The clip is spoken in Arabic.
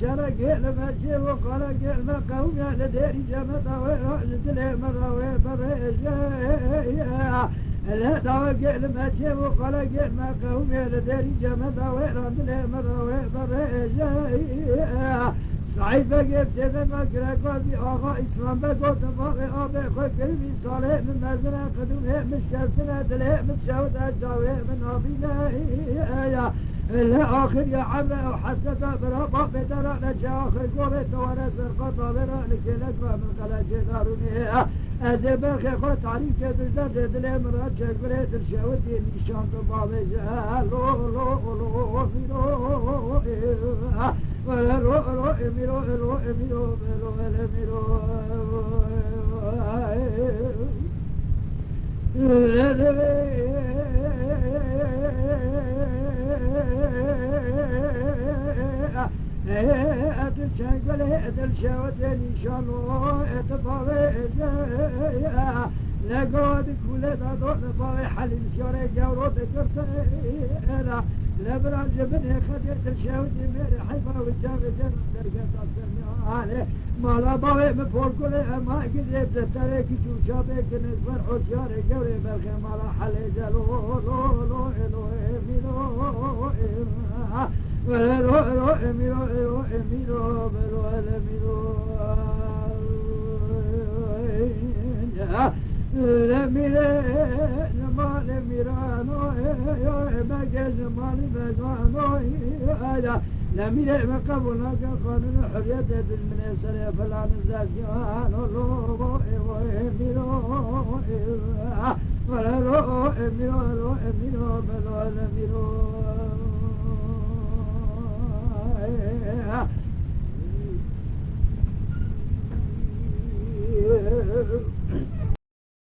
شرق المجيء وقلق المقوم يا ديري جمد ويرعد المرة ويبرجيا لا توقع المجيء وقلق المقوم يا ديري جمد ويرعد المرة ويبرجيا صعيب قلت ذا مقرق وفي آغا إسلام بقوت فاقي آبي خكر في صالح من مزنى قدومه مشكسنة دليه متشوت أجاوه من أبينا الآخر يا عمرو وحسد برا بدر نجا آخر قوة وانا سرقة برا لكلك من قلج داروني أذبخ خو تعريف كذا دل مرات شغلة الشوتي نشان طبابة لو لو لو ميرو ولا رو رو ميرو رو ميرو ميرو ميرو أتشغل الشوت نشان أتبارك لقود كل ضد طايح الانشار جورو ذكرت انا لبرا جبن خديت الشوت من حيفا وجاب جنب درجه السماء ما لا ضوي مفور كل ما قدرت ترك جوشابك نزبر حجار جوري برخ ما لا حل جلو لو لو لو ميرو ولو لو ميرو ميرو بلو ميرو لميرة نمال ميرانو بجز مال بجوانو هذا لميرة مقبولنا كقانون حرية من السرية فلا نزاجان لو ميرو ولا لو ميرو بلو ميرو